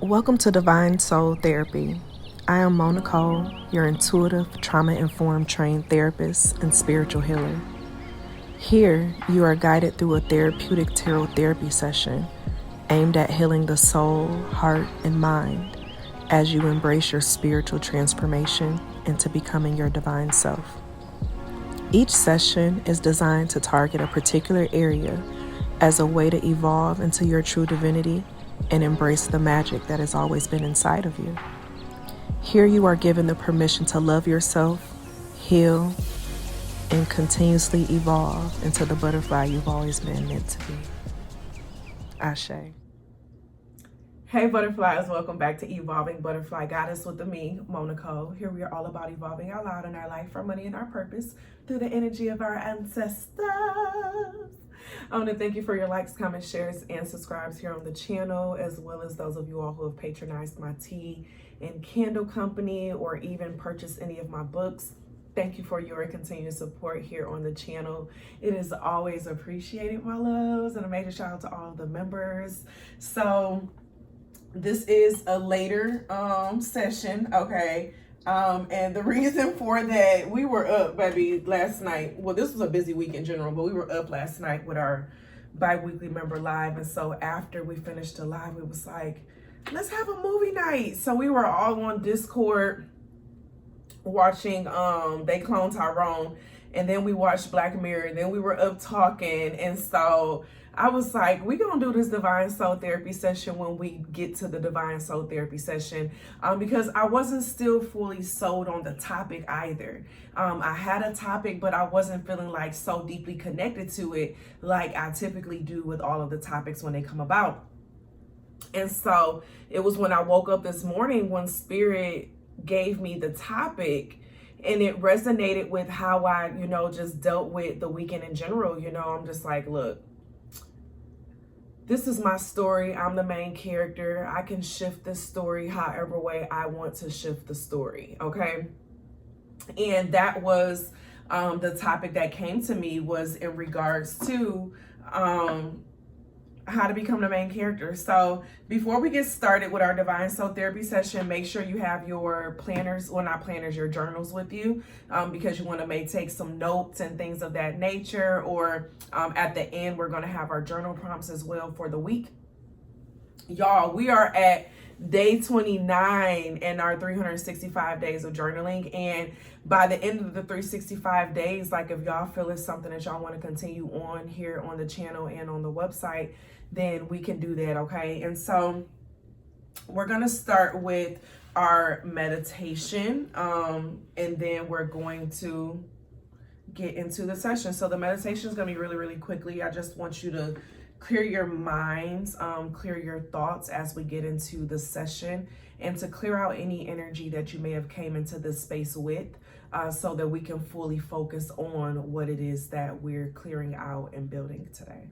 Welcome to Divine Soul Therapy. I am Moe Nicole, your intuitive, trauma-informed trained therapist and spiritual healer. Here, you are guided through a therapeutic tarot therapy session aimed at healing the soul, heart, and mind as you embrace your spiritual transformation into becoming your divine self. Each session is designed to target a particular area as a way to evolve into your true divinity and embrace the magic that has always been inside of you. Here you are given the permission to love yourself, heal, and continuously evolve into the butterfly you've always been meant to be. Ashe. Hey butterflies, welcome back to Evolving Butterfly Goddess with me, Moe Nicole. Here we are all about evolving out loud in our life, our money, and our purpose through the energy of our ancestors. I want to thank you for your likes, comments, shares, and subscribes here on the channel, as well as those of you all who have patronized my tea and candle company or even purchased any of my books. Thank you for your continued support here on the channel. It is always appreciated, my loves, and a major shout out to all of the members. So this is a later session, okay? And the reason for that, we were up, baby, last night. Well, this was a busy week in general, but we were up last night with our bi-weekly member live. And so after we finished the live, it was like, let's have a movie night. So we were all on Discord watching They Clone Tyrone, and then we watched Black Mirror, and then we were up talking. And so I was like, we're going to do this Divine Soul Therapy session when we get to the Divine Soul Therapy session, because I wasn't still fully sold on the topic either. I had a topic, but I wasn't feeling like so deeply connected to it like I typically do with all of the topics when they come about. And so it was when I woke up this morning when Spirit gave me the topic, and it resonated with how I, just dealt with the weekend in general. I'm just like, look, this is my story. I'm the main character. I can shift this story however way I want to shift the story, okay? And that was the topic that came to me, was in regards to how to become the main character. So before we get started with our Divine Soul Therapy session, make sure you have your planners, well, not planners, your journals with you, because you want to may take some notes and things of that nature. Or at the end, we're going to have our journal prompts as well for the week. Y'all, we are at day 29 in our 365 days of journaling. And by the end of the 365 days, like if y'all feel it's something that y'all want to continue on here on the channel and on the website, then we can do that, okay? And so we're going to start with our meditation, and then we're going to get into the session. So the meditation is going to be really, really quickly. I just want you to clear your minds, clear your thoughts as we get into the session, and to clear out any energy that you may have came into this space with, so that we can fully focus on what it is that we're clearing out and building today.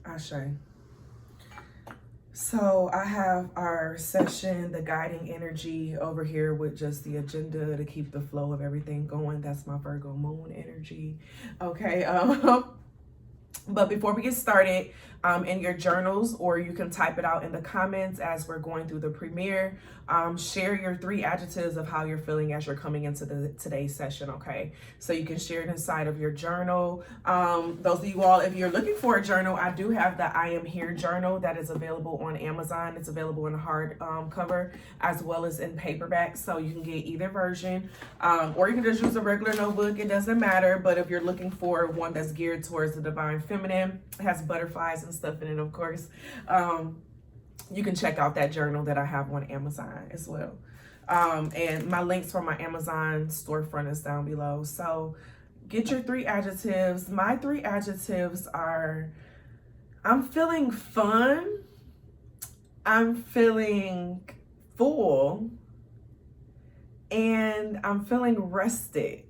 Ashe. So I have our session, the guiding energy over here with just the agenda to keep the flow of everything going. That's my Virgo moon energy. Okay. But before we get started, in your journals, or you can type it out in the comments as we're going through the premiere. Share your 3 adjectives of how you're feeling as you're coming into today's session, okay? So you can share it inside of your journal. Those of you all, if you're looking for a journal, I do have the I Am Here journal that is available on Amazon. It's available in hard cover as well as in paperback, so you can get either version, or you can just use a regular notebook. It doesn't matter. But if you're looking for one that's geared towards the divine feminine, it has butterflies and stuff in it, of course, you can check out that journal that I have on Amazon as well. And my links for my Amazon storefront is down below. So get your 3 adjectives. My 3 adjectives are: I'm feeling fun, I'm feeling full, and I'm feeling rested.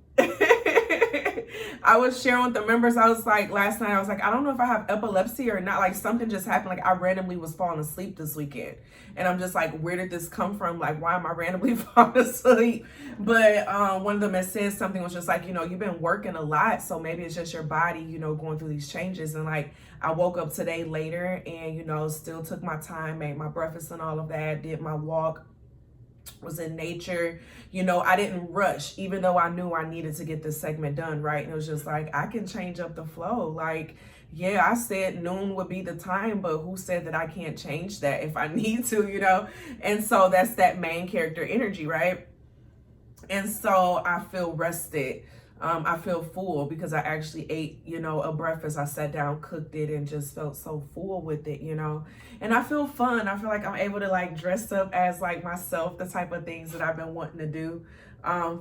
I was sharing with the members, I was like, last night, I was like, I don't know if I have epilepsy or not. Like, something just happened. Like, I randomly was falling asleep this weekend. And I'm just like, where did this come from? Like, why am I randomly falling asleep? But one of them that said something was just like, you've been working a lot. So maybe it's just your body, going through these changes. And like, I woke up today later and, still took my time, made my breakfast and all of that, did my walk, was in nature. I didn't rush, even though I knew I needed to get this segment done, right? And it was just like, I can change up the flow. Like, yeah, I said noon would be the time, but who said that I can't change that if I need to, And so that's that main character energy, right? And so I feel rested. I feel full because I actually ate, a breakfast. I sat down, cooked it, and just felt so full with it, And I feel fun. I feel like I'm able to like dress up as like myself, the type of things that I've been wanting to do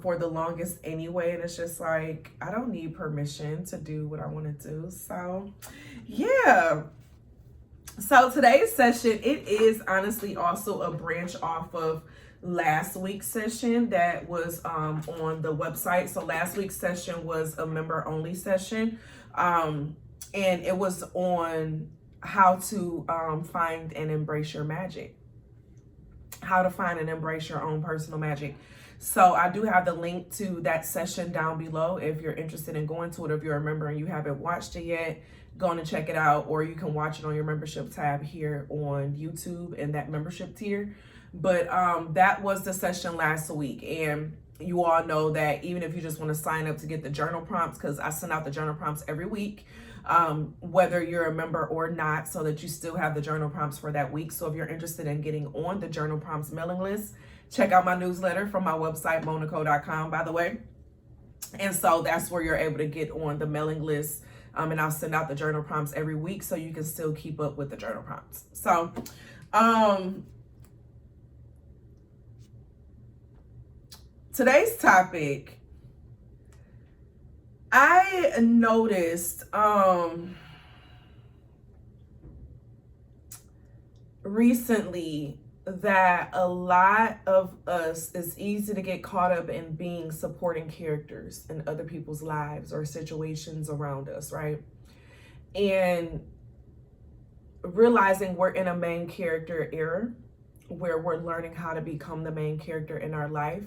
for the longest anyway. And it's just like, I don't need permission to do what I want to do. So yeah. So today's session, it is honestly also a branch off of last week's session that was on the website. So last week's session was a member only session, and it was on how to find and embrace your magic, how to find and embrace your own personal magic. So I do have the link to that session down below if you're interested in going to it. If you're a member and you haven't watched it yet, go on and check it out, or you can watch it on your membership tab here on YouTube in that membership tier. But that was the session last week. And you all know that even if you just want to sign up to get the journal prompts, because I send out the journal prompts every week, whether you're a member or not, so that you still have the journal prompts for that week. So if you're interested in getting on the journal prompts mailing list, check out my newsletter from my website, moenicole.com, by the way. And so that's where you're able to get on the mailing list. And I'll send out the journal prompts every week so you can still keep up with the journal prompts. So, today's topic, I noticed recently that a lot of us, it's easy to get caught up in being supporting characters in other people's lives or situations around us, right? And realizing we're in a main character era where we're learning how to become the main character in our life,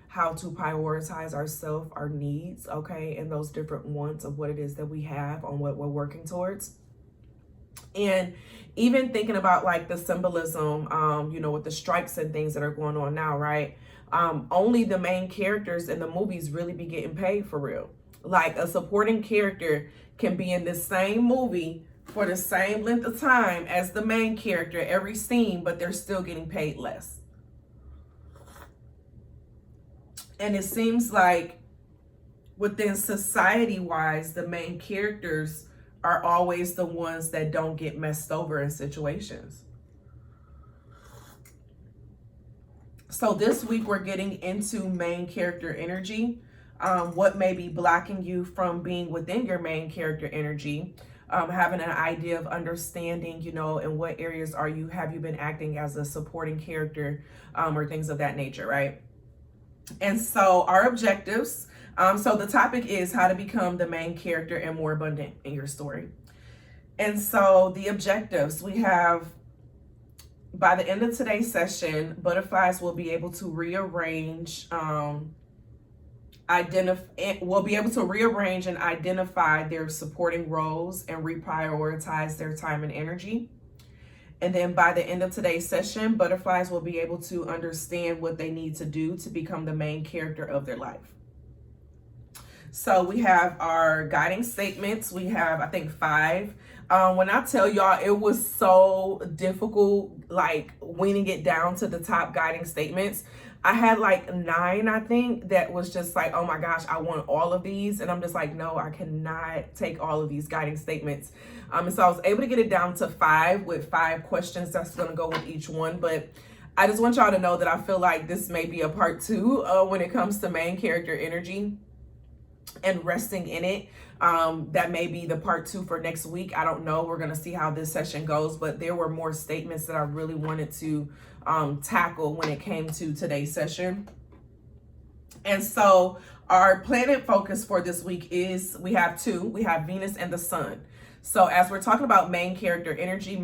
how to prioritize ourselves, our needs, okay, and those different wants of what it is that we have on what we're working towards. And even thinking about like the symbolism, with the strikes and things that are going on now, right? Only the main characters in the movies really be getting paid for real. Like a supporting character can be in the same movie for the same length of time as the main character every scene, but they're still getting paid less. And it seems like within society-wise, the main characters are always the ones that don't get messed over in situations. So this week we're getting into main character energy. What may be blocking you from being within your main character energy, having an idea of understanding, in what areas have you been acting as a supporting character, or things of that nature, right? And so our objectives, so the topic is how to become the main character and more abundant in your story. And so the objectives, we have, by the end of today's session, butterflies will be able to rearrange will be able to rearrange and identify their supporting roles and reprioritize their time and energy. And then by the end of today's session, butterflies will be able to understand what they need to do to become the main character of their life. So we have our guiding statements. We have, I think, 5. When I tell y'all, it was so difficult, like weaning it down to the top guiding statements. I had like 9, I think, that was just like, oh my gosh, I want all of these. And I'm just like, no, I cannot take all of these guiding statements. And so I was able to get it down to 5 with 5 questions that's going to go with each one. But I just want y'all to know that I feel like this may be a part 2 when it comes to main character energy and resting in it. That may be the part 2 for next week. I don't know. We're going to see how this session goes, but there were more statements that I really wanted to tackle when it came to today's session. And so our planet focus for this week is, we have 2. We have Venus and the Sun. So as we're talking about main character energy,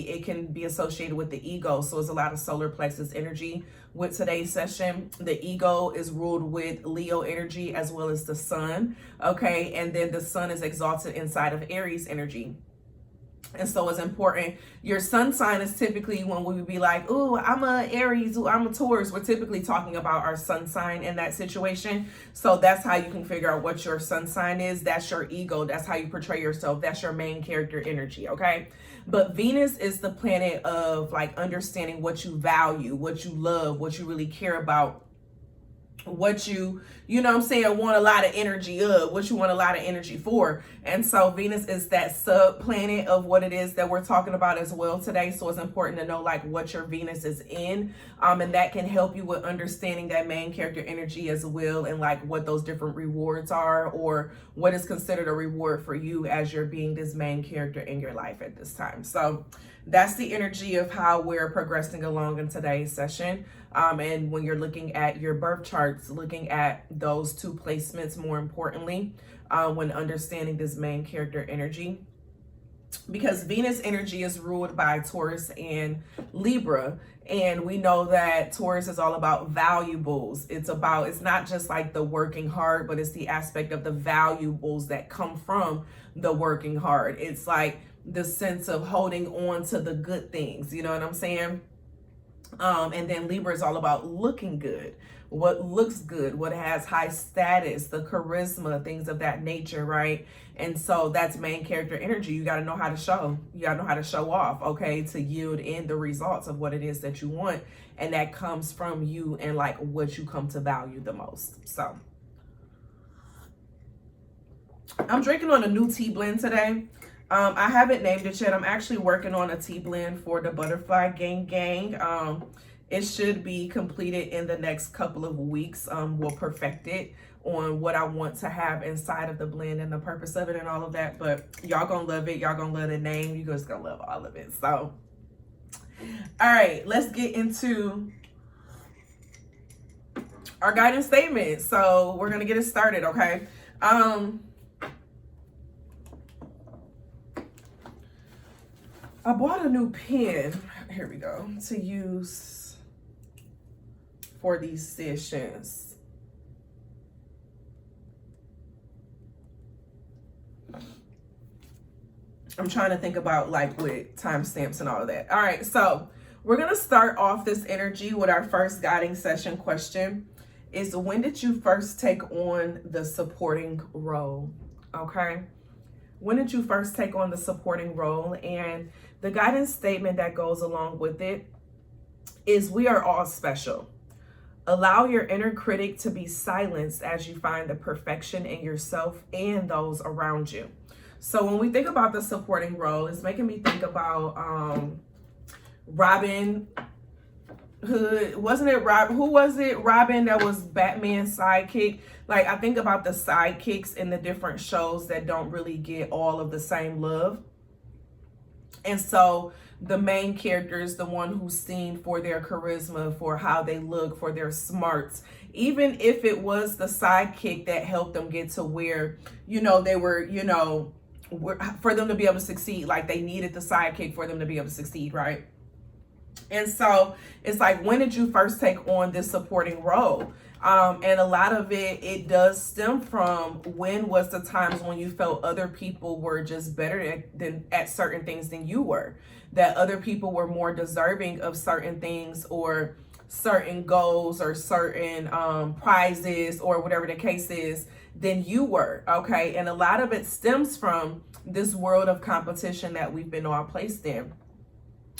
it can be associated with the ego. So it's a lot of solar plexus energy with today's session. The ego is ruled with Leo energy as well as the Sun. Okay. And then the Sun is exalted inside of Aries energy. And so it's important. Your sun sign is typically when we would be like, oh, I'm a Aries, ooh, I'm a Taurus. We're typically talking about our sun sign in that situation. So that's how you can figure out what your sun sign is. That's your ego. That's how you portray yourself. That's your main character energy. Okay. But Venus is the planet of like understanding what you value, what you love, what you really care about, what you know what I'm saying, want a lot of energy of, what you want a lot of energy for. And so Venus is that sub planet of what it is that we're talking about as well today. So it's important to know like what your Venus is in, and that can help you with understanding that main character energy as well, and like what those different rewards are, or what is considered a reward for you as you're being this main character in your life at this time. So that's the energy of how we're progressing along in today's session. And when you're looking at your birth charts, looking at those 2 placements more importantly, when understanding this main character energy, because Venus energy is ruled by Taurus and Libra. And we know that Taurus is all about valuables. It's not just like the working hard, but it's the aspect of the valuables that come from the working hard. It's like the sense of holding on to the good things, you know what I'm saying? And then Libra is all about looking good, what looks good, what has high status, the charisma, things of that nature, right? And so that's main character energy. You got to know how to show. You got to know how to show off, okay, to yield in the results of what it is that you want. And that comes from you and like what you come to value the most. So I'm drinking on a new tea blend today. I haven't named it yet. I'm actually working on a tea blend for the Butterfly Gang. It should be completed in the next couple of weeks. We'll perfect it on what I want to have inside of the blend and the purpose of it and all of that. But y'all gonna love it. Y'all gonna love the name. You guys gonna love all of it. So, all right, let's get into our guidance statement. So we're gonna get it started, okay? I bought a new pen, here we go, to use for these sessions. I'm trying to think about like with timestamps and all of that. All right, so we're going to start off this energy with our first guiding session question is, when did you first take on the supporting role? Okay. When did you first take on the supporting role? And the guidance statement that goes along with it is, we are all special. Allow your inner critic to be silenced as you find the perfection in yourself and those around you. So when we think about the supporting role, it's making me think about Robin Hood. Wasn't it who was it? Robin, that was Batman's sidekick. Like, I think about the sidekicks in the different shows that don't really get all of the same love. And so the main character is the one who's seen for their charisma, for how they look, for their smarts. Even if it was the sidekick that helped them get to where, you know, they were, you know, for them to be able to succeed. Like, they needed the sidekick for them to be able to succeed, right? And so it's like, when did you first take on this supporting role? And a lot of it does stem from when was the times when you felt other people were just better at certain things than you were, that other people were more deserving of certain things or certain goals or certain prizes or whatever the case is than you were. Okay. And a lot of it stems from this world of competition that we've been all placed in,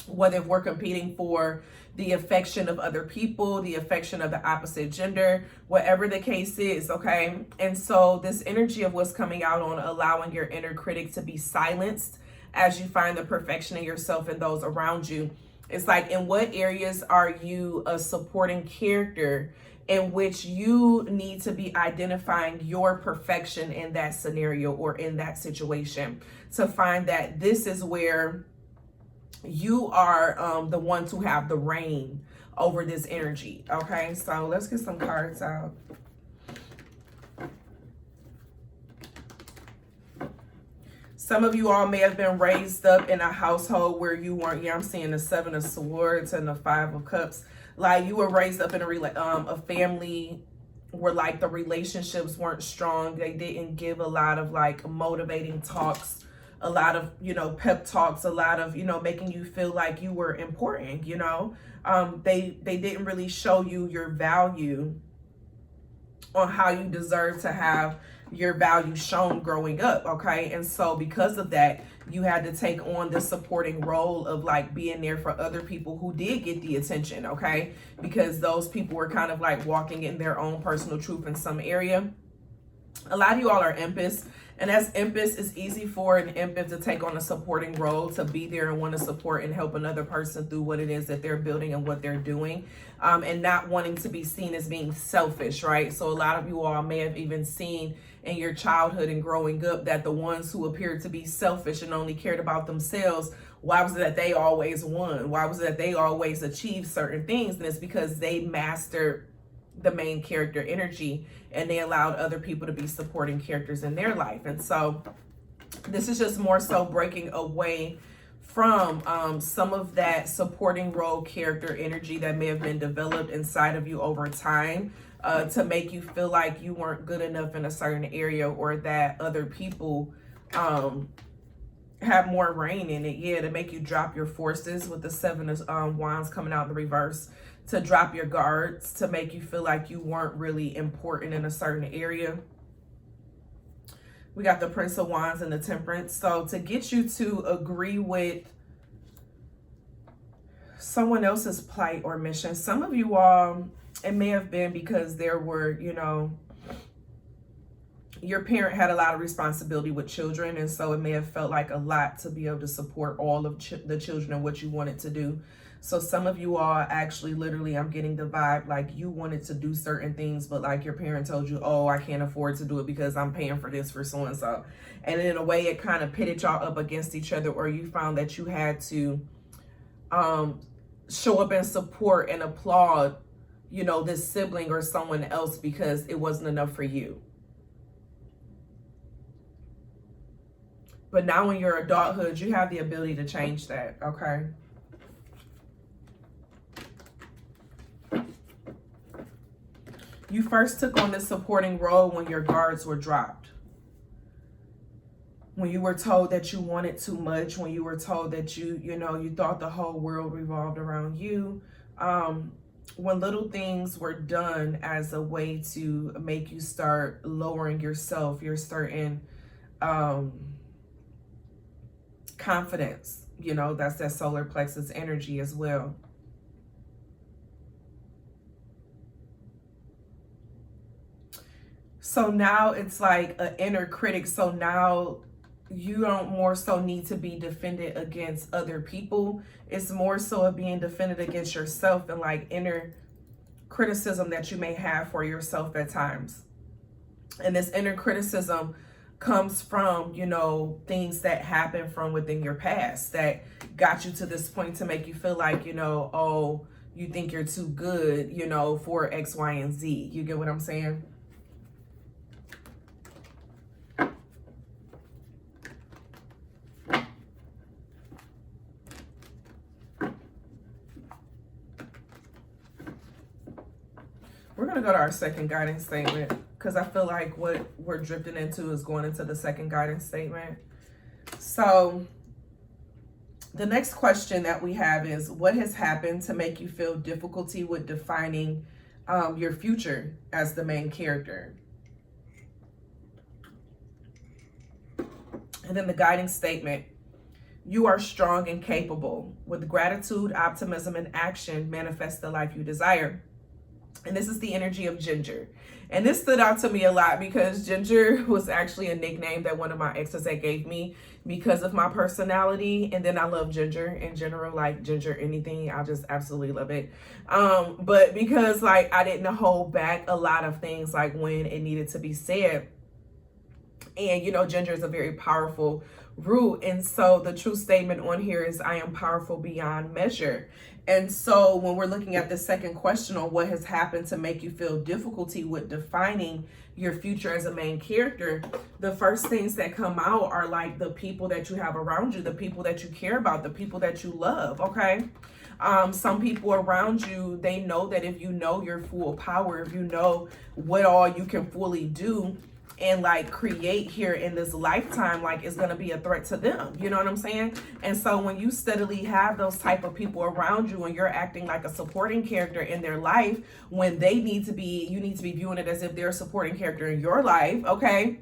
whether we're competing for the affection of other people, the affection of the opposite gender, whatever the case is. Okay. And so this energy of what's coming out on allowing your inner critic to be silenced as you find the perfection in yourself and those around you. It's like, in what areas are you a supporting character in which you need to be identifying your perfection in that scenario or in that situation, to find that this is where you are the ones who have the reign over this energy. Okay, so let's get some cards out. Some of you all may have been raised up in a household where you weren't, I'm seeing the 7 of Swords and the 5 of Cups. Like, you were raised up in a family where like the relationships weren't strong. They didn't give a lot of like motivating talks, a lot of, pep talks, a lot of, making you feel like you were important, they didn't really show you your value on how you deserve to have your value shown growing up. Okay. And so because of that, you had to take on the supporting role of like being there for other people who did get the attention. Okay. Because those people were kind of like walking in their own personal truth in some area. A lot of you all are empaths, and as empaths, it's easy for an empath to take on a supporting role, to be there and want to support and help another person through what it is that they're building and what they're doing, and not wanting to be seen as being selfish, right? So a lot of you all may have even seen in your childhood and growing up that the ones who appeared to be selfish and only cared about themselves, why was it that they always won? Why was it that they always achieved certain things? And it's because they mastered the main character energy and they allowed other people to be supporting characters in their life. And so this is just more so breaking away from some of that supporting role character energy that may have been developed inside of you over time, to make you feel like you weren't good enough in a certain area, or that other people have more reign in it. Yeah, to make you drop your forces with the 7 of Wands coming out in the reverse, to drop your guards, to make you feel like you weren't really important in a certain area. We got the Prince of Wands and the Temperance. So to get you to agree with someone else's plight or mission. Some of you all, it may have been because there were, your parent had a lot of responsibility with children, and so it may have felt like a lot to be able to support all of the children and what you wanted to do. So some of you all actually, literally, I'm getting the vibe like you wanted to do certain things, but like your parent told you, oh, I can't afford to do it because I'm paying for this for so-and-so. And in a way, it kind of pitted y'all up against each other, or you found that you had to show up and support and applaud, this sibling or someone else because it wasn't enough for you. But now in your adulthood, you have the ability to change that, okay? You first took on this supporting role when your guards were dropped. When you were told that you wanted too much, when you were told that you thought the whole world revolved around you. When little things were done as a way to make you start lowering yourself, your certain confidence, that's that solar plexus energy as well. So now it's like an inner critic. So now you don't more so need to be defended against other people. It's more so of being defended against yourself and like inner criticism that you may have for yourself at times. And this inner criticism comes from, things that happen from within your past that got you to this point to make you feel like, oh, you think you're too good, for X, Y, and Z. You get what I'm saying? We're going to go to our second guidance statement because I feel like what we're drifting into is going into the second guidance statement. So the next question that we have is, what has happened to make you feel difficulty with defining your future as the main character? And then the guiding statement, you are strong and capable. With gratitude, optimism, and action, manifest the life you desire. And this is the energy of Ginger. And this stood out to me a lot because Ginger was actually a nickname that one of my exes had gave me because of my personality. And then I love Ginger in general, like Ginger anything. I just absolutely love it. But because like I didn't hold back a lot of things like when it needed to be said. And you know, Ginger is a very powerful root. And so the true statement on here is, I am powerful beyond measure. And so when we're looking at the second question on what has happened to make you feel difficulty with defining your future as a main character, the first things that come out are like the people that you have around you, the people that you care about, the people that you love, okay? Some people around you, they know that if you know your full power, if you know what all you can fully do and like create here in this lifetime, like it's gonna be a threat to them, you know what I'm saying? And so when you steadily have those type of people around you and you're acting like a supporting character in their life, when they need to be, you need to be viewing it as if they're a supporting character in your life, okay?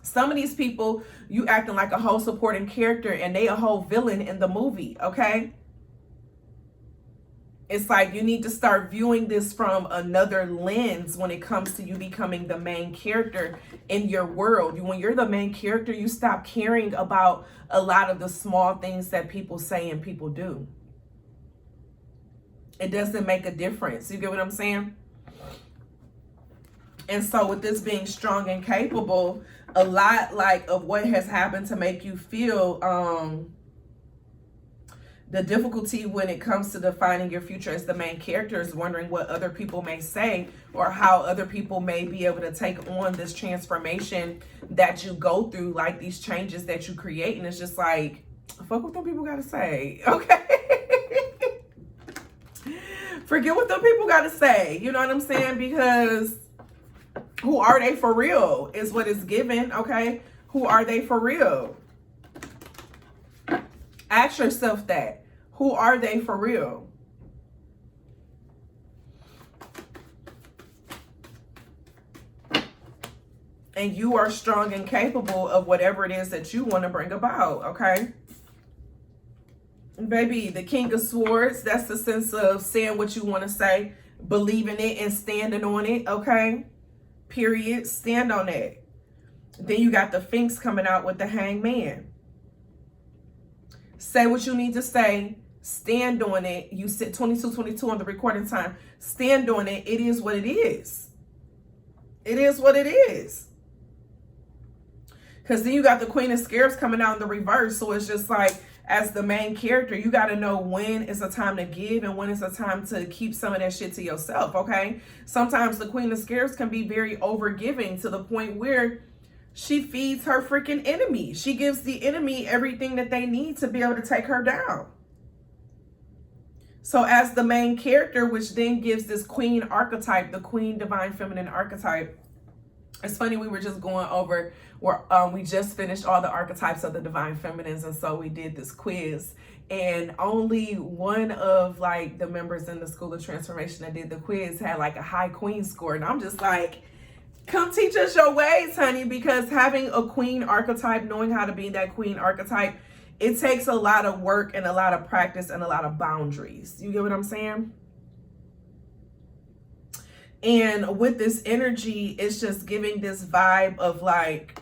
Some of these people, you acting like a whole supporting character and they a whole villain in the movie, okay? It's like you need to start viewing this from another lens when it comes to you becoming the main character in your world. When you're the main character, you stop caring about a lot of the small things that people say and people do. It doesn't make a difference. You get what I'm saying? And so with this being strong and capable, a lot like of what has happened to make you feel the difficulty when it comes to defining your future as the main character is wondering what other people may say or how other people may be able to take on this transformation that you go through, like these changes that you create. And it's just like, fuck what them people got to say, okay? Forget what them people got to say, you know what I'm saying? Because who are they for real is what is given, okay? Who are they for real? Ask yourself that. Who are they for real? And you are strong and capable of whatever it is that you want to bring about, okay? Baby, the King of Swords, that's the sense of saying what you want to say, believing it and standing on it, okay? Period. Stand on it. Then you got the Sphinx coming out with the Hangman. Say what you need to say. Stand on it. You sit 22:22 on the recording time. Stand on it. It is what it is. It is what it is. Because then you got the Queen of Scarabs coming out in the reverse. So it's just like, as the main character, you got to know when it's a time to give and when it's a time to keep some of that shit to yourself, okay? Sometimes the Queen of Scarabs can be very overgiving to the point where she feeds her freaking enemy. She gives the enemy everything that they need to be able to take her down. So as the main character, which then gives this queen archetype, the queen divine feminine archetype. It's funny, we were just going over where we just finished all the archetypes of the divine feminines. And so we did this quiz. And only one of like the members in the School of Transformation that did the quiz had like a high queen score. And I'm just like, come teach us your ways, honey, because having a queen archetype, knowing how to be that queen archetype, it takes a lot of work and a lot of practice and a lot of boundaries. You get what I'm saying? And with this energy, it's just giving this vibe of like,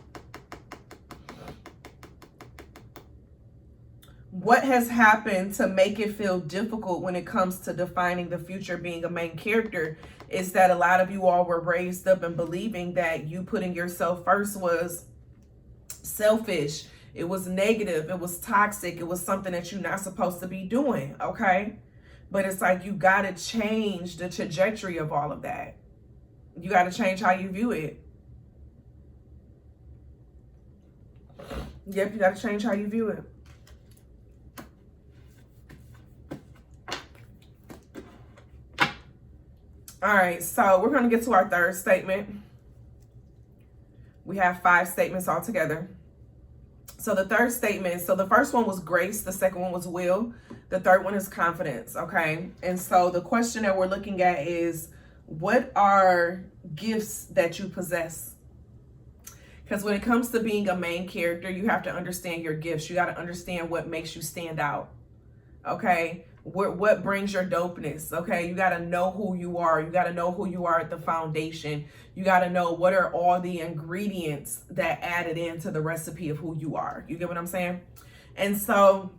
what has happened to make it feel difficult when it comes to defining the future being a main character is that a lot of you all were raised up in believing that you putting yourself first was selfish. It was negative. It was toxic. It was something that you're not supposed to be doing, okay? But it's like you got to change the trajectory of all of that. You got to change how you view it. Yep, you got to change how you view it. All right, so we're going to get to our third statement. We have 5 statements altogether. So the third statement, so the first one was grace, the second one was will, the third one is confidence, okay? And so the question that we're looking at is, what are gifts that you possess? Because when it comes to being a main character, you have to understand your gifts. You got to understand what makes you stand out, okay? What brings your dopeness, okay? You got to know who you are. You got to know who you are at the foundation. You got to know what are all the ingredients that added into the recipe of who you are. You get what I'm saying? And so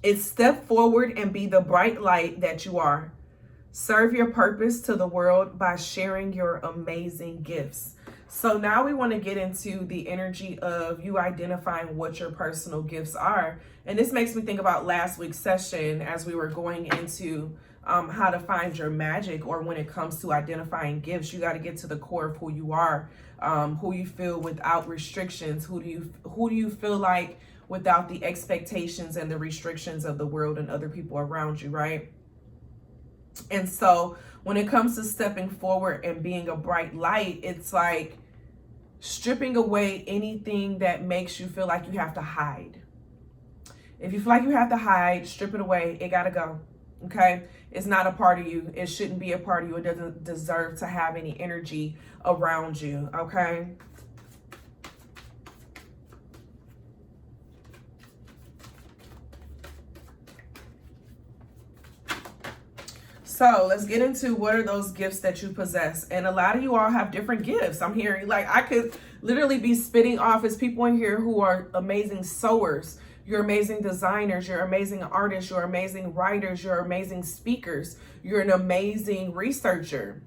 it's step forward and be the bright light that you are. Serve your purpose to the world by sharing your amazing gifts. So now we want to get into the energy of you identifying what your personal gifts are. And this makes me think about last week's session as we were going into how to find your magic, or when it comes to identifying gifts, you got to get to the core of who you are, who you feel without restrictions, who do you feel like without the expectations and the restrictions of the world and other people around you, right? And so when it comes to stepping forward and being a bright light, it's like stripping away anything that makes you feel like you have to hide. If you feel like you have to hide, strip it away. It got to go. Okay? It's not a part of you. It shouldn't be a part of you. It doesn't deserve to have any energy around you. Okay? So let's get into what are those gifts that you possess. And a lot of you all have different gifts. I'm hearing, like, I could literally be spitting off as people in here who are amazing sewers. You're amazing designers. You're amazing artists. You're amazing writers. You're amazing speakers. You're an amazing researcher.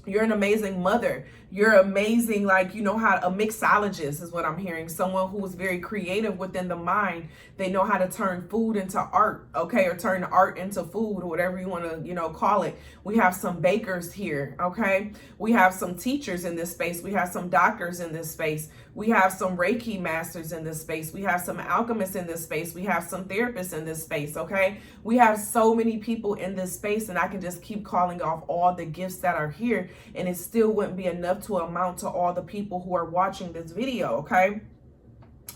You're an amazing mother. You're amazing, like, you know how, a mixologist is what I'm hearing. Someone who is very creative within the mind. They know how to turn food into art, okay? Or turn art into food, or whatever you want to, call it. We have some bakers here, okay? We have some teachers in this space. We have some doctors in this space. We have some Reiki masters in this space. We have some alchemists in this space. We have some therapists in this space, okay? We have so many people in this space, and I can just keep calling off all the gifts that are here, and it still wouldn't be enough to amount to all the people who are watching this video, okay?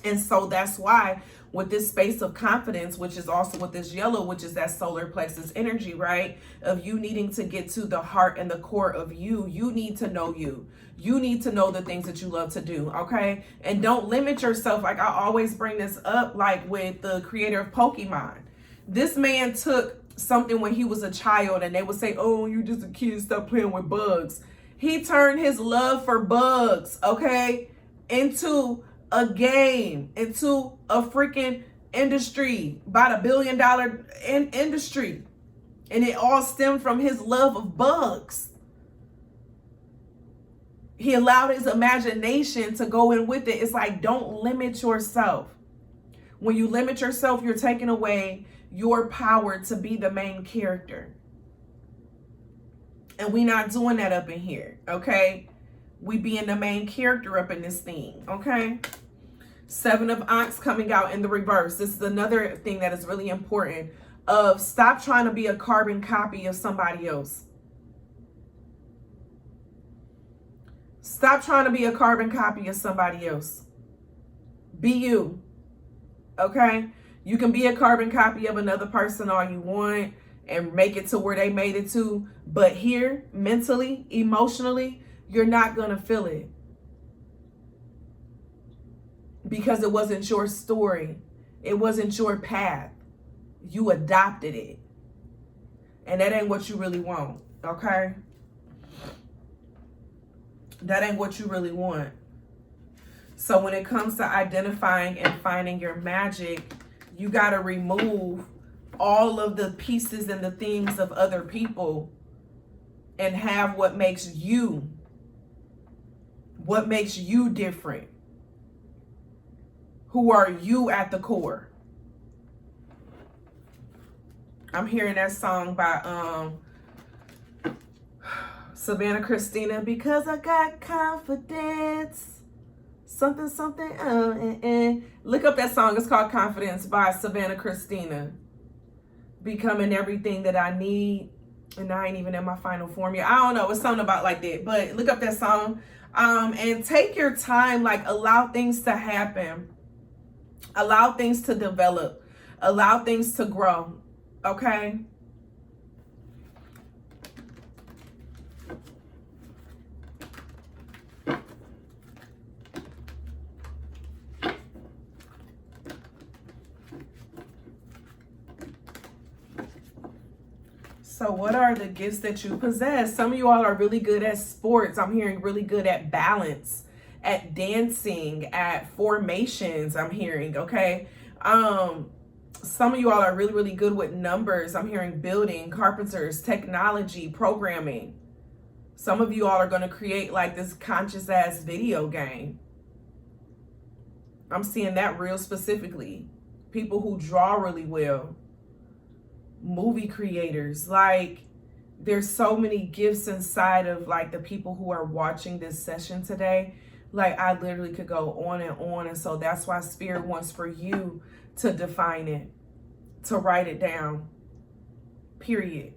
And so that's why with this space of confidence, which is also with this yellow, which is that solar plexus energy, right? Of you needing to get to the heart and the core of you. You need to know you. You need to know the things that you love to do, okay? And don't limit yourself. Like I always bring this up, like with the creator of Pokemon. This man took something when he was a child, and they would say, oh, you're just a kid, stop playing with bugs. He turned his love for bugs, okay, into a game, into a freaking industry, about $1 billion industry. And it all stemmed from his love of bugs. He allowed his imagination to go in with it. It's like, don't limit yourself. When you limit yourself, you're taking away your power to be the main character. And we not doing that up in here, okay? We being the main character up in this thing, okay? 7 of Ankh coming out in the reverse. This is another thing that is really important. Of stop trying to be a carbon copy of somebody else. Stop trying to be a carbon copy of somebody else. Be you, okay? You can be a carbon copy of another person all you want and make it to where they made it to. But here, mentally, emotionally, you're not going to feel it. Because it wasn't your story. It wasn't your path. You adopted it. And that ain't what you really want, okay? That ain't what you really want. So when it comes to identifying and finding your magic, you got to remove all of the pieces and the things of other people and have what makes you different. Who are you at the core? I'm hearing that song by Savannah Christina, because I got confidence. Something. Look up that song. It's called Confidence by Savannah Christina. Becoming everything that I need. And I ain't even in my final form yet. I don't know. It's something about like that. But look up that song. And take your time. Like, allow things to happen. Allow things to develop. Allow things to grow. Okay? So what are the gifts that you possess? Some of you all are really good at sports. I'm hearing really good at balance, at dancing, at formations, I'm hearing, okay? Some of you all are really, really good with numbers. I'm hearing building, carpenters, technology, programming. Some of you all are going to create like this conscious ass video game. I'm seeing that real specifically. People who draw really well. Movie creators. Like, there's so many gifts inside of like the people who are watching this session today. Like, I literally could go on and on. And so that's why Spirit wants for you to define it, to write it down, period.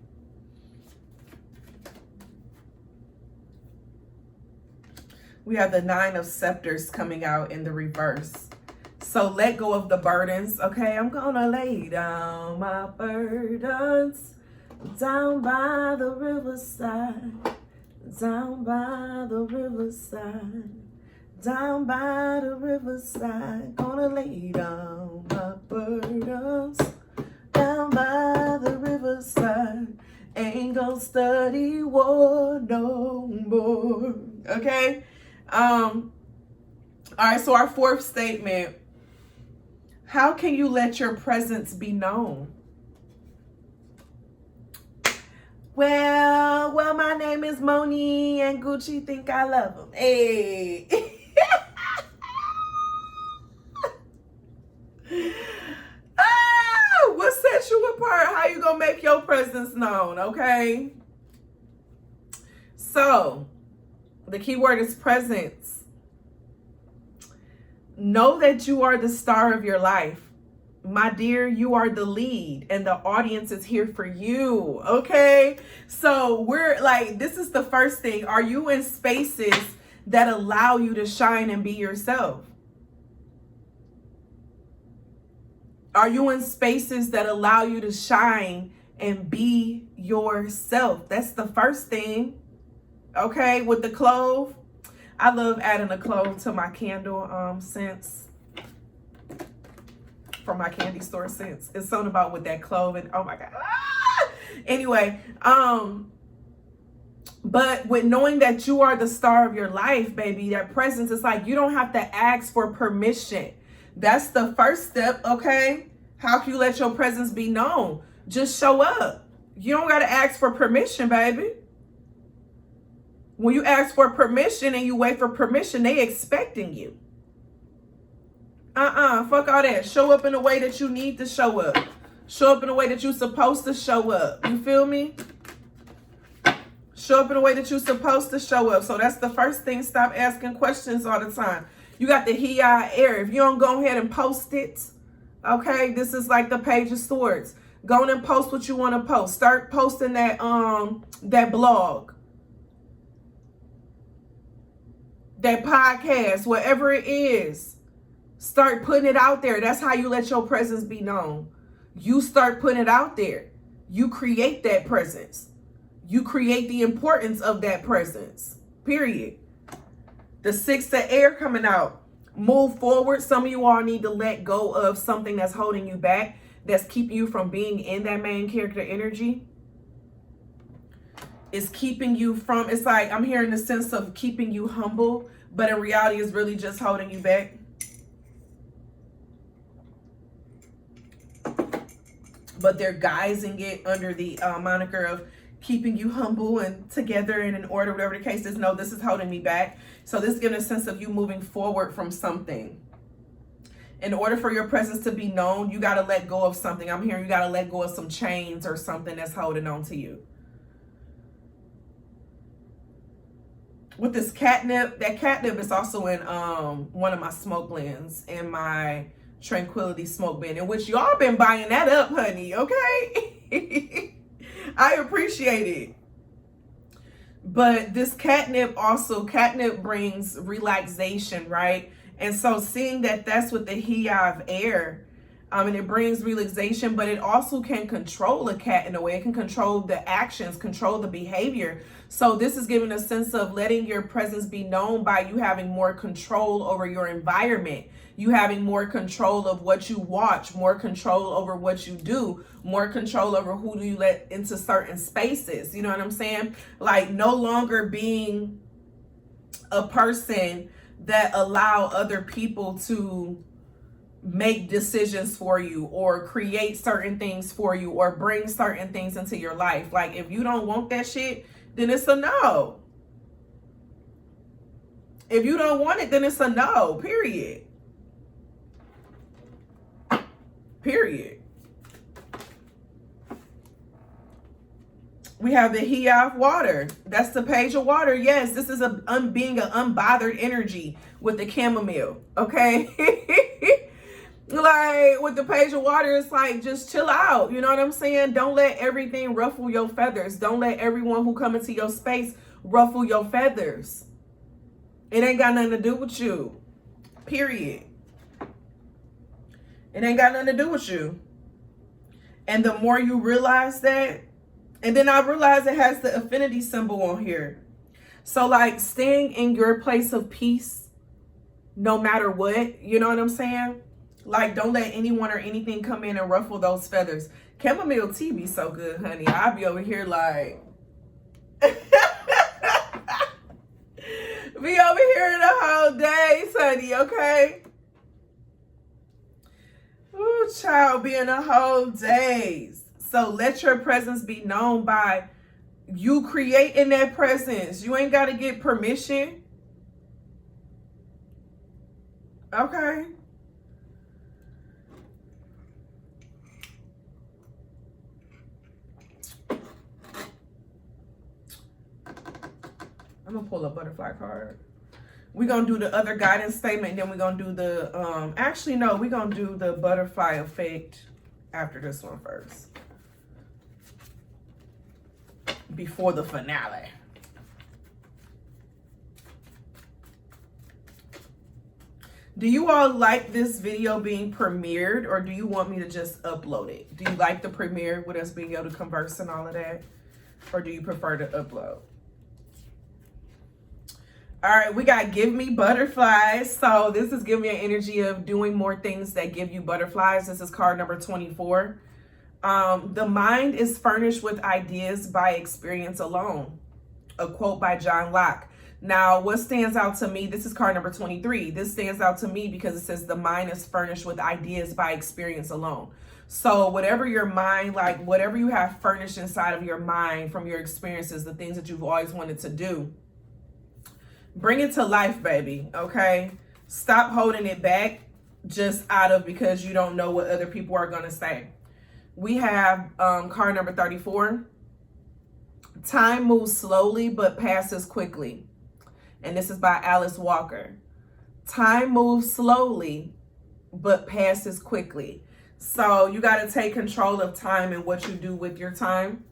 We have the 9 of Scepters coming out in the reverse. So let go of the burdens, okay? I'm gonna lay down my burdens down by the riverside, down by the riverside, down by the riverside. Gonna lay down my burdens down by the riverside. Ain't gonna study war no more, okay? All right, so our 4th statement. How can you let your presence be known? Well, my name is Moni and Gucci think I love him. Hey. What sets you apart? How you gonna make your presence known, okay? So, the key word is presence. Know that you are the star of your life. My dear, you are the lead and the audience is here for you, okay? So we're like, this is the first thing. Are you in spaces that allow you to shine and be yourself? Are you in spaces that allow you to shine and be yourself? That's the first thing, okay? With the clove. I love adding a clove to my candle scents from my candy store scents. It's something about with that clove and oh my God. Ah! Anyway, but with knowing that you are the star of your life, baby, that presence is like you don't have to ask for permission. That's the first step, okay? How can you let your presence be known? Just show up. You don't got to ask for permission, baby. When you ask for permission and you wait for permission, they expecting you. Fuck all that. Show up in the way that you need to show up. Show up in the way that you're supposed to show up. You feel me? Show up in the way that you're supposed to show up. So that's the first thing. Stop asking questions all the time. You got the he, I, air. If you don't go ahead and post it, okay, this is like the Page of Swords. Go on and post what you want to post. Start posting that that blog, that podcast, whatever it is. Start putting it out there. That's how you let your presence be known. You start putting it out there. You create that presence. You create the importance of that presence. Period. The 6 of air coming out. Move forward. Some of you all need to let go of something that's holding you back, that's keeping you from being in that main character energy. It's keeping you from, it's like I'm hearing the sense of keeping you humble, but in reality it's really just holding you back. But they're guising it under the moniker of keeping you humble and together and in order, whatever the case is. No, this is holding me back. So this is giving a sense of you moving forward from something. In order for your presence to be known, you got to let go of something. I'm hearing you got to let go of some chains or something that's holding on to you. With this catnip, that catnip is also in one of my smoke blends, in my Tranquility smoke blend, in which y'all been buying that up, honey, okay? I appreciate it. But this catnip brings relaxation, right? And so seeing that that's with the he of air, and it brings relaxation, but it also can control a cat in a way. It can control the actions, control the behavior. So this is giving a sense of letting your presence be known by you having more control over your environment. You having more control of what you watch, more control over what you do, more control over who do you let into certain spaces. You know what I'm saying? Like no longer being a person that allow other people to make decisions for you or create certain things for you or bring certain things into your life. Like if you don't want that shit, then it's a no. If you don't want it, then it's a no, period. Period. We have the he of water. That's the page of water. Yes, this is being an unbothered energy with the chamomile. Okay. Like with the page of water, it's like just chill out. You know what I'm saying? Don't let everything ruffle your feathers. Don't let everyone who come into your space ruffle your feathers. It ain't got nothing to do with you. Period. It ain't got nothing to do with you. And the more you realize that, and then I realized it has the affinity symbol on here. So like staying in your place of peace, no matter what, you know what I'm saying? Like don't let anyone or anything come in and ruffle those feathers. Chamomile tea be so good, honey. I'll be over here like, be over here the whole day, honey, okay? Ooh, child, being a whole days. So let your presence be known by you creating that presence. You ain't got to get permission. Okay. I'm going to pull a butterfly card. We're going to do the other guidance statement, and then we're going to do the, actually, no, we're going to do the butterfly effect after this one first. Before the finale. Do you all like this video being premiered, or do you want me to just upload it? Do you like the premiere with us being able to converse and all of that? Or do you prefer to upload? All right, we got give me butterflies. So this is giving me an energy of doing more things that give you butterflies. This is card number 24. The mind is furnished with ideas by experience alone. A quote by John Locke. Now, what stands out to me, this is card number 23. This stands out to me because it says the mind is furnished with ideas by experience alone. So whatever your mind, like whatever you have furnished inside of your mind from your experiences, the things that you've always wanted to do, bring it to life, baby, okay? Stop holding it back just out of because you don't know what other people are going to say. We have card number 34. Time moves slowly but passes quickly. And this is by Alice Walker. Time moves slowly but passes quickly. So you got to take control of time and what you do with your time.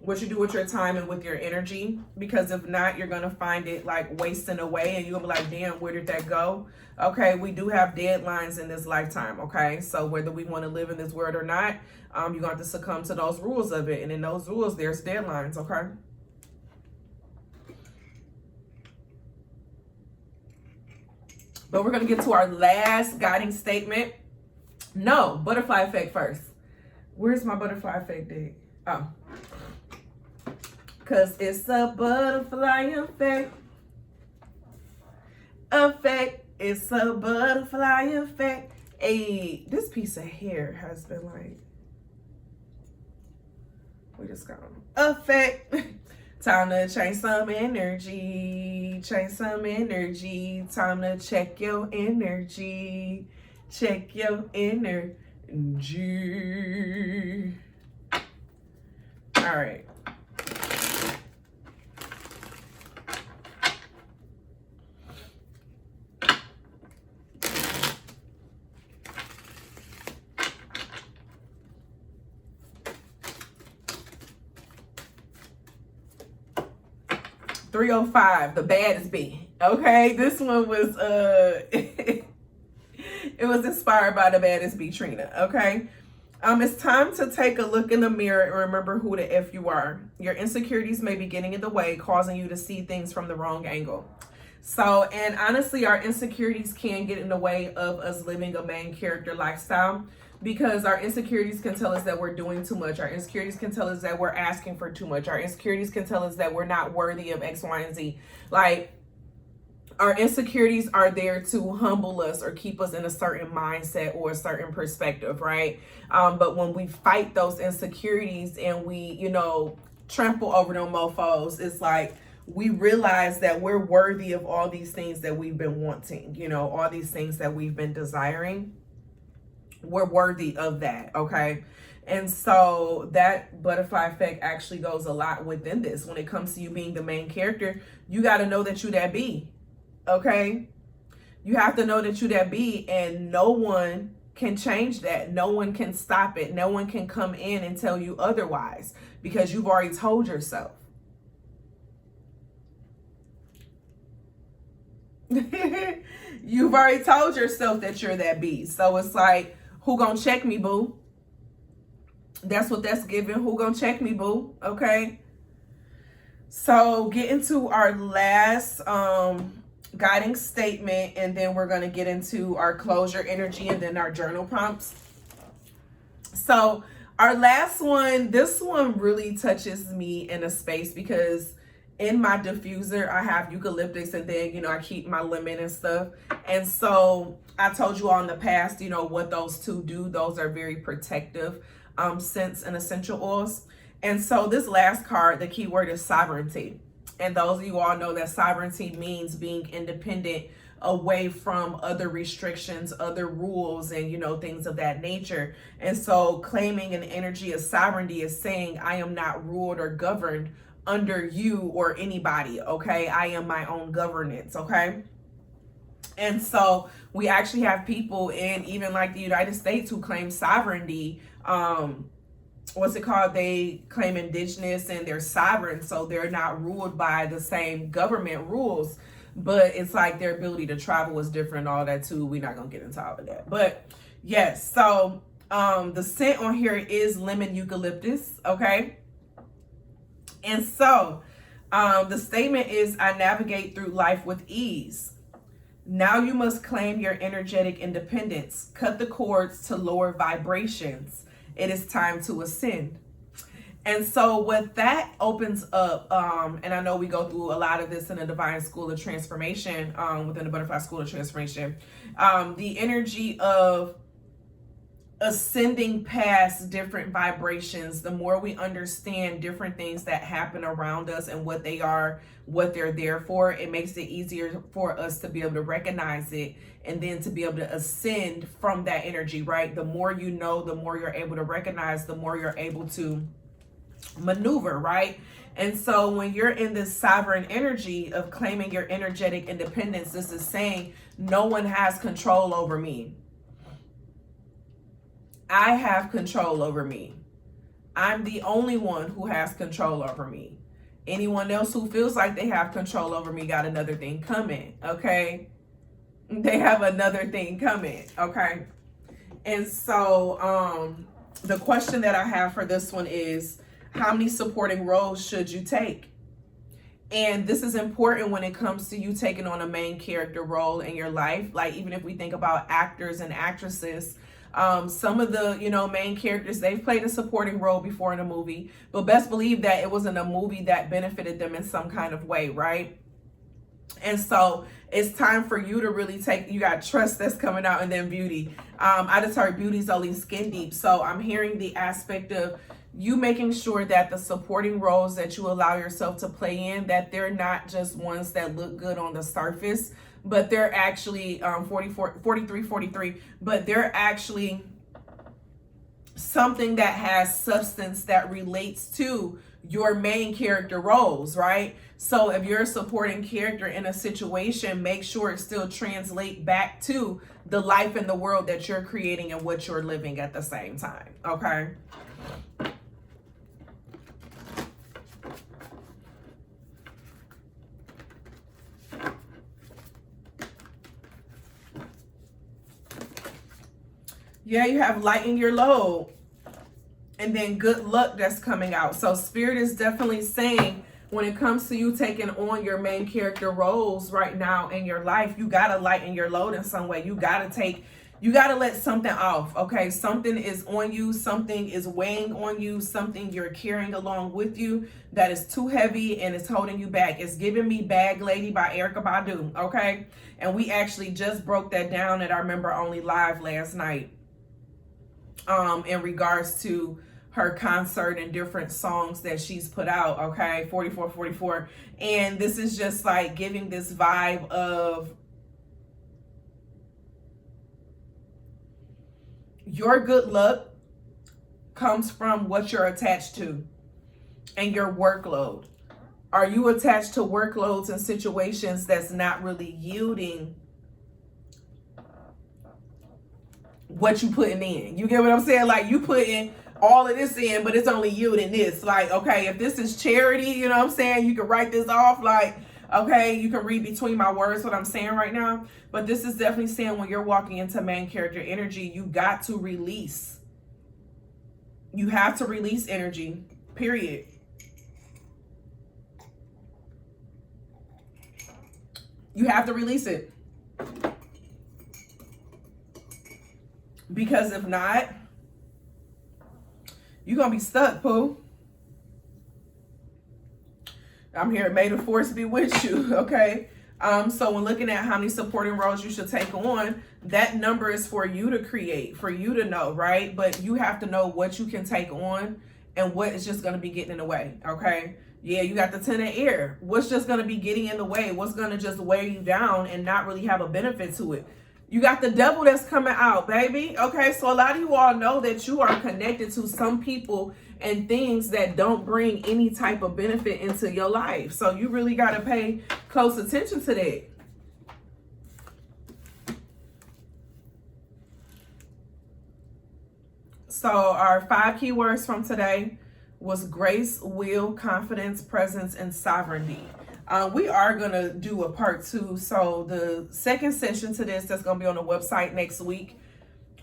What you do with your time and with your energy, because if not, you're going to find it like wasting away and you're going to be like, damn, where did that go? Okay, we do have deadlines in this lifetime, okay? So whether we want to live in this world or not, you're going to have to succumb to those rules of it. And in those rules, there's deadlines, okay? But we're going to get to our last guiding statement. No, butterfly effect first. Where's my butterfly effect at? Oh. Because it's a butterfly effect. It's a butterfly effect. Hey, this piece of hair has been like, we just got effect. Time to change some energy. Change some energy. Time to check your energy. Check your energy. All right. 305, the baddest bee. Okay, this one was it was inspired by the baddest bee, Trina. Okay. It's time to take a look in the mirror and remember who the F you are. Your insecurities may be getting in the way, causing you to see things from the wrong angle. So, and honestly, our insecurities can get in the way of us living a main character lifestyle, because our insecurities can tell us that we're doing too much. Our insecurities can tell us that we're asking for too much. Our insecurities can tell us that we're not worthy of X, Y, and Z. Like, our insecurities are there to humble us or keep us in a certain mindset or a certain perspective, right? But when we fight those insecurities and we, you know, trample over them mofos, it's like we realize that we're worthy of all these things that we've been wanting, you know, all these things that we've been desiring. We're worthy of that, okay? And so that butterfly effect actually goes a lot within this. When it comes to you being the main character, you got to know that you that bee. Okay, you have to know that you that bee, and no one can change that. No one can stop it. No one can come in and tell you otherwise, because you've already told yourself. You've already told yourself that you're that bee. So it's like, who gonna check me, boo? That's what that's giving. Who gonna check me, boo? Okay. So get into our last guiding statement, and then we're going to get into our closure energy and then our journal prompts. So our last one, this one really touches me in a space, because in my diffuser I have eucalyptus, and then, you know, I keep my lemon and stuff. And so I told you all in the past, you know, what those two do. Those are very protective scents and essential oils. And so this last card, the key word is sovereignty. And those of you all know that sovereignty means being independent, away from other restrictions, other rules, and, you know, things of that nature. And so claiming an energy of sovereignty is saying, I am not ruled or governed under you or anybody, okay? I am my own governance, okay? And so we actually have people in even like the United States who claim sovereignty. What's it called? They claim indigenous and they're sovereign, so they're not ruled by the same government rules, but it's like their ability to travel is different, all that too. We're not gonna get into all of that, but yes. So the scent on here is lemon eucalyptus, okay? And so the statement is, I navigate through life with ease. Now you must claim your energetic independence. Cut the cords to lower vibrations. It is time to ascend. And so what that opens up, and I know we go through a lot of this in the Divine School of Transformation, within the Butterfly School of Transformation, the energy of ascending past different vibrations. The more we understand different things that happen around us and what they are, what they're there for, it makes it easier for us to be able to recognize it and then to be able to ascend from that energy, right? The more you know, the more you're able to recognize, the more you're able to maneuver, right? And so when you're in this sovereign energy of claiming your energetic independence, this is saying no one has control over me. I have control over me. I'm the only one who has control over me. Anyone else who feels like they have control over me got another thing coming, okay? They have another thing coming, okay? And so the question that I have for this one is, how many supporting roles should you take? And this is important when it comes to you taking on a main character role in your life. Like, even if we think about actors and actresses, some of the, you know, main characters, they've played a supporting role before in a movie, but best believe that it wasn't a movie that benefited them in some kind of way, right? And so it's time for you to really take, you got trust that's coming out, and then beauty. I just heard beauty's only skin deep. So I'm hearing the aspect of you making sure that the supporting roles that you allow yourself to play in, that they're not just ones that look good on the surface, but they're actually 43, but they're actually something that has substance that relates to your main character roles, right? So if you're a supporting character in a situation, make sure it still translates back to the life and the world that you're creating and what you're living at the same time, okay? Yeah, you have lighten your load. And then good luck that's coming out. So Spirit is definitely saying when it comes to you taking on your main character roles right now in your life, you got to lighten your load in some way. You got to let something off, okay? Something is on you. Something is weighing on you. Something you're carrying along with you that is too heavy and it's holding you back. It's giving me Bag Lady by Erykah Badu, okay? And we actually just broke that down at our member only live last night in regards to her concert and different songs that she's put out, okay? 4444. And this is just like giving this vibe of your good luck comes from what you're attached to and your workload. Are you attached to workloads and situations that's not really yielding what you putting in? You get what I'm saying? Like you putting all of this in, but it's only yielding this. Like, okay, if this is charity, you know what I'm saying? You can write this off like, okay, you can read between my words what I'm saying right now. But this is definitely saying when you're walking into main character energy, you got to release. You have to release energy, period. You have to release it. Because if not, you're going to be stuck, Pooh. I'm here. May the force be with you, okay? So when looking at how many supporting roles you should take on, that number is for you to create, for you to know, right? But you have to know what you can take on and what is just going to be getting in the way, okay? Yeah, you got the 10 of air. What's just going to be getting in the way? What's going to just weigh you down and not really have a benefit to it? You got the devil that's coming out, baby. Okay, so a lot of you all know that you are connected to some people and things that don't bring any type of benefit into your life. So you really got to pay close attention to that. So our 5 keywords from today was grace, will, confidence, presence, and sovereignty. We are going to do a part 2. So the second session to this that's going to be on the website next week.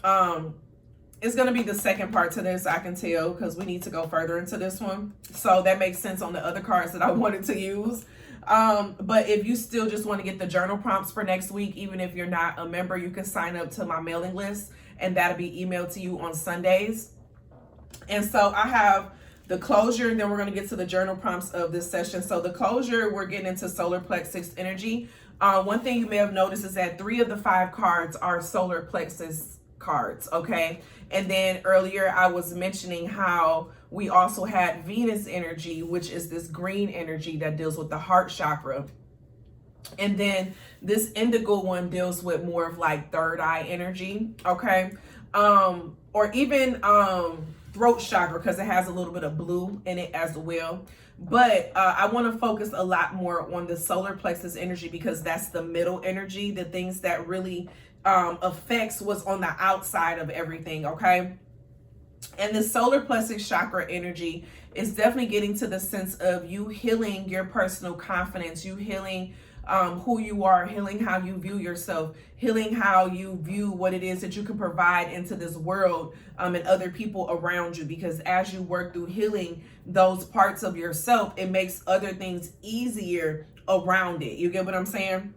It's going to be the second part to this, I can tell, because we need to go further into this one. So that makes sense on the other cards that I wanted to use. But if you still just want to get the journal prompts for next week, even if you're not a member, you can sign up to my mailing list and that'll be emailed to you on Sundays. And so I have the closure, and then we're going to get to the journal prompts of this session. So the closure, we're getting into solar plexus energy. One thing you may have noticed is that 3 of the 5 cards are solar plexus cards, okay? And then earlier I was mentioning how we also had Venus energy, which is this green energy that deals with the heart chakra. And then this indigo one deals with more of like third eye energy, okay? Or even throat chakra, because it has a little bit of blue in it as well. But I want to focus a lot more on the solar plexus energy, because that's the middle energy, the things that really affects what's on the outside of everything, okay? And the solar plexus chakra energy is definitely getting to the sense of you healing your personal confidence, you healing who you are, healing how you view yourself, healing how you view what it is that you can provide into this world and other people around you. Because as you work through healing those parts of yourself, it makes other things easier around it. You get what I'm saying?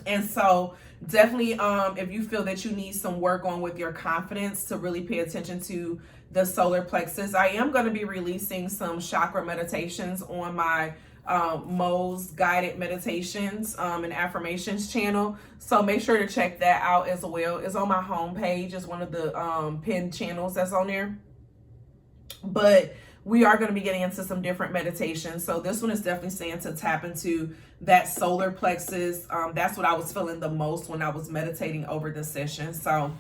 And so definitely if you feel that you need some work on with your confidence, to really pay attention to the solar plexus, I am going to be releasing some chakra meditations on my Moe's guided meditations and affirmations channel. So make sure to check that out as well. It's on my homepage. It's one of the pinned channels that's on there. But we are going to be getting into some different meditations. So this one is definitely saying to tap into that solar plexus. That's what I was feeling the most when I was meditating over this session. So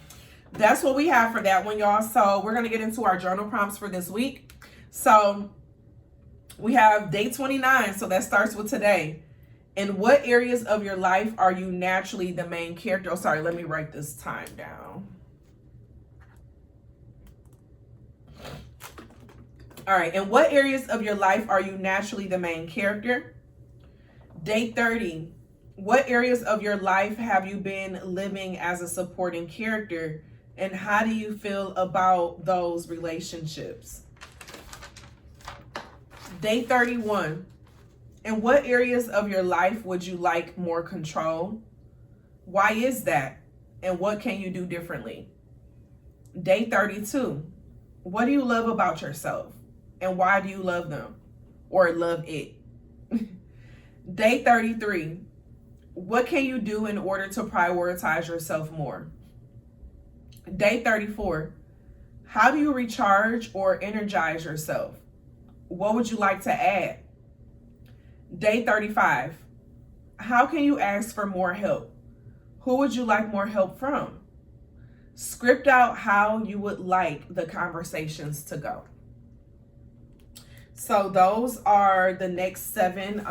that's what we have for that one, y'all. So we're going to get into our journal prompts for this week. So we have day 29. So that starts with today. In what areas of your life are you naturally the main character? Oh, sorry. Let me write this time down. All right. In what areas of your life are you naturally the main character? Day 30. What areas of your life have you been living as a supporting character? And how do you feel about those relationships? Day 31. In what areas of your life would you like more control? Why is that? And what can you do differently? Day 32. What do you love about yourself? And why do you love them? Or love it? Day 33. What can you do in order to prioritize yourself more? Day 34. How do you recharge or energize yourself? What would you like to add? Day 35. How can you ask for more help? Who would you like more help from? Script out how you would like the conversations to go. So those are the next 7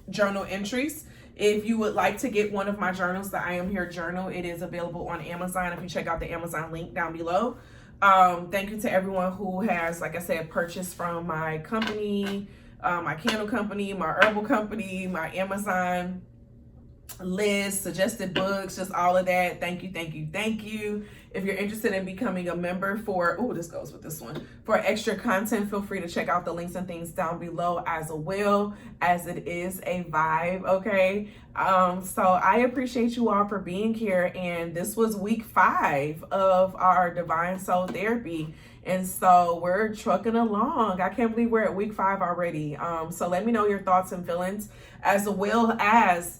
journal entries. If you would like to get one of my journals, the I Am Here journal, it is available on Amazon. If you check out the Amazon link down below. Thank you to everyone who has, like I said, purchased from my company, my candle company, my herbal company, my Amazon list, suggested books, just all of that. Thank you, thank you, thank you. If you're interested in becoming a member for, oh, this goes with this one, for extra content, feel free to check out the links and things down below as well, as it is a vibe, okay? So I appreciate you all for being here, and this was week 5 of our Divine Soul Therapy. And so we're trucking along. I can't believe we're at week 5 already. So let me know your thoughts and feelings, as well as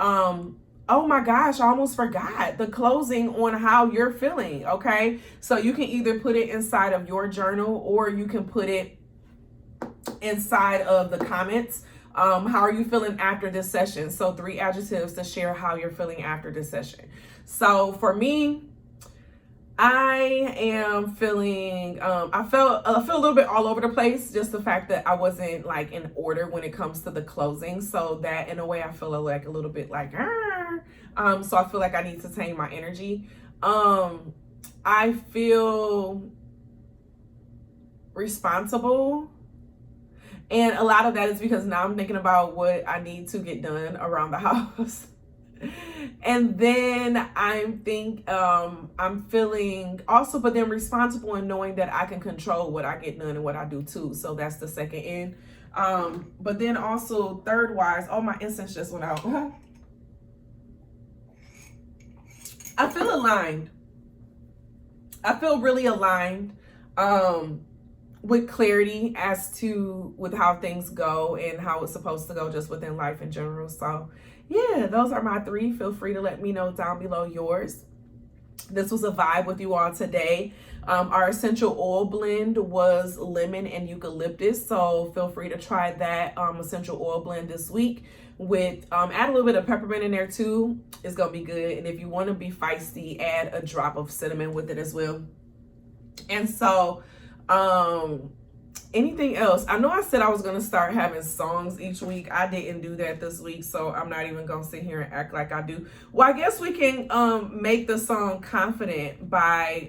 oh my gosh, I almost forgot the closing on how you're feeling. Okay, so you can either put it inside of your journal, or you can put it inside of the comments. How are you feeling after this session? So 3 adjectives to share how you're feeling after this session. So for me, I am feeling, I feel a little bit all over the place. Just the fact that I wasn't like in order when it comes to the closing. So that in a way I feel like a little bit like, so I feel like I need to tame my energy. I feel responsible. And a lot of that is because now I'm thinking about what I need to get done around the house. And then I'm feeling also, but then responsible in knowing that I can control what I get done and what I do too. So that's the second end. But then also third wise, oh, my incense just went out. I feel aligned. I feel really aligned with clarity as to with how things go and how it's supposed to go just within life in general. So yeah, those are my 3. Feel free to let me know down below yours. This was a vibe with you all today. Our essential oil blend was lemon and eucalyptus. So feel free to try that essential oil blend this week with add a little bit of peppermint in there too. It's gonna be good. And if you want to be feisty, add a drop of cinnamon with it as well. And so anything else? I know I said I was gonna start having songs each week. I didn't do that this week, so I'm not even gonna sit here and act like I do. Well, I guess we can make the song Confident by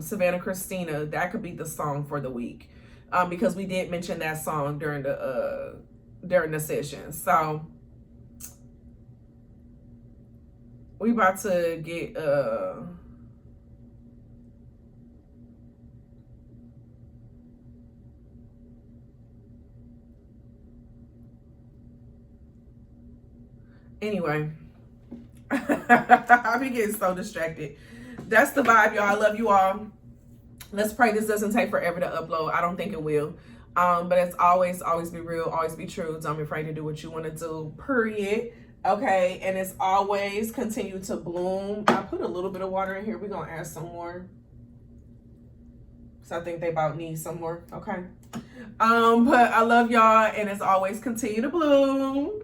Savannah Christina. That could be the song for the week, because we did mention that song during the session. So we about to get anyway. I've been getting so distracted. That's the vibe, y'all. I love you all. Let's pray this doesn't take forever to upload. I don't think it will. But it's always be real, always be true. Don't be afraid to do what you want to do, period. Okay, and it's always continue to bloom. I put a little bit of water in here. We're gonna add some more, so I think they about need some more. Okay, but I love y'all, and as always, continue to bloom.